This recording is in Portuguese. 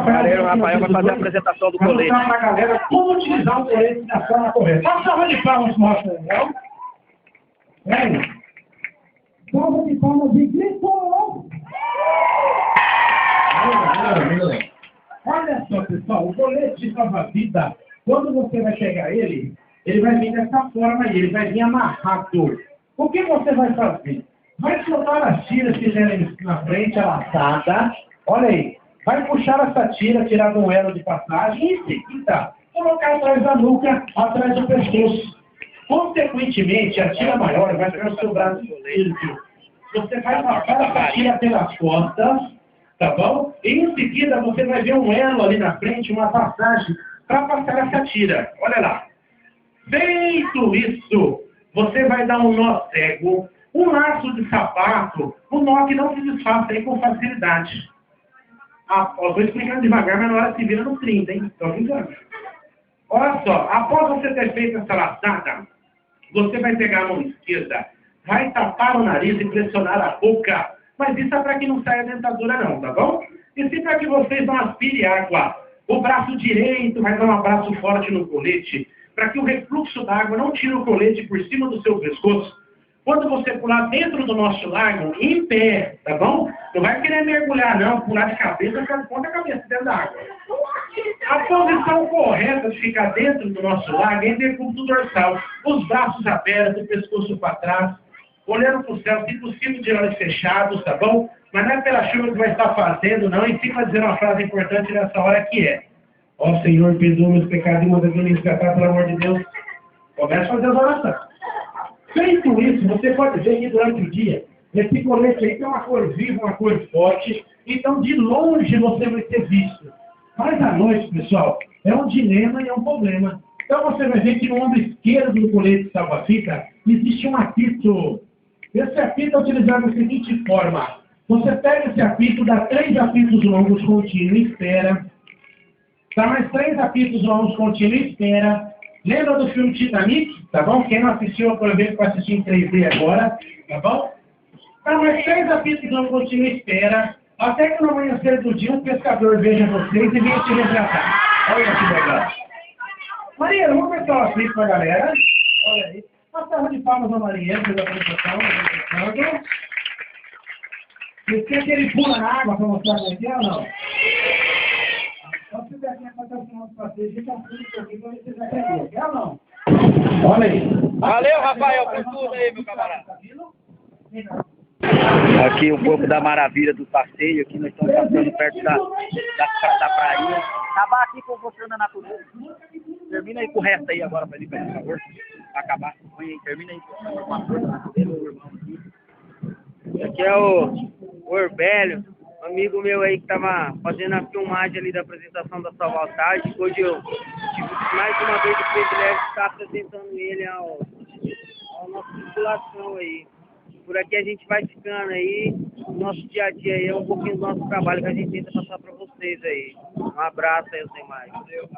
Galera, o Rafael vai fazer a apresentação do colete. Para mostrar pra galera como utilizar o colete da forma correta. Só salva de palmas, mostra, legal? Vem. Salva de palmas e grito! Olha só, pessoal, o colete de salva-vida, quando você vai pegar ele, ele vai vir dessa forma aí, ele vai vir amarrado. O que você vai fazer? Vai soltar as tiras que estiverem na frente, a laçada. Olha aí. Vai puxar essa tira, tirar do elo de passagem e em seguida colocar atrás da nuca, atrás do pescoço. Consequentemente, a tira maior vai ficar no seu braço esquerdo. Você vai passar essa tira pelas costas, tá bom? E em seguida você vai ver um elo ali na frente, uma passagem, para passar essa tira. Olha lá. Feito isso, você vai dar um nó cego, um laço de sapato, um nó que não se desfaça aí com facilidade. Estou explicando devagar, mas na hora se vira no 30, hein? Estou brincando. Olha só, após você ter feito essa laçada, você vai pegar a mão esquerda, vai tapar o nariz e pressionar a boca. Mas isso é para que não saia a dentadura não, tá bom? E se para que vocês não aspirem água. O braço direito vai dar um abraço forte no colete, para que o refluxo d'água não tire o colete por cima do seu pescoço. Quando você pular dentro do nosso lago, em pé, tá bom? Não vai querer mergulhar não, pular de cabeça, põe a cabeça dentro da água. A posição correta de ficar dentro do nosso lago é em decúbito dorsal, os braços abertos, o pescoço para trás, olhando para o céu, se possível de olhos fechados, tá bom? Mas não é pela chuva que vai estar fazendo, não, e fica dizendo uma frase importante nessa hora que é: ó Senhor, perdoa meus pecados e manda-me resgatar, pelo amor de Deus. Começa a fazer as orações. Feito isso, você pode ver que durante o dia, esse colete aí tem uma cor viva, uma cor forte, então de longe você vai ser visto. Mas à noite, pessoal, é um dilema e é um problema. Então você vai ver que no ombro esquerdo do colete salva-fita existe um apito. Esse apito é utilizado da seguinte forma: você pega esse apito, dá 3 apitos longos contínuos e espera. Dá mais 3 apitos longos contínuos e espera. Lembra do filme Titanic? Tá bom? Quem não assistiu, aproveita para assistir em 3D agora. Tá bom? Dá mais 3 apitos longos contínuos e espera. Até que no amanhecer do dia um pescador veja vocês e venha te resgatar. Olha que legal. Maria, vamos ver se ela explica para a galera. Olha aí. Uma salva de palmas ao Marinheiro pela apresentação. Você quer que ele pula na água para mostrar como é que é ou não? Então, se der tempo até o final do passeio, a gente afunda um pouquinho para ver se você já pegou. Quer ou não? Olha aí. Valeu, Rafael, por tudo aí, meu camarada. Aqui um pouco da maravilha do passeio. Aqui nós estamos passando perto da praia. Acabar aqui com você na natureza. Termina aí com o resto aí agora, Felipe, por favor. Pra acabar. Termina aí com a força da natureza, meu irmão aqui. Aqui é o Orbélio, amigo meu aí que tava fazendo a filmagem ali da apresentação da Salvatagem. Hoje eu tive mais uma vez o privilégio de estar apresentando ele ao nossa população aí. Por aqui a gente vai ficando aí, o nosso dia a dia aí é um pouquinho do nosso trabalho que a gente tenta passar para vocês aí. Um abraço aí aos demais. Valeu.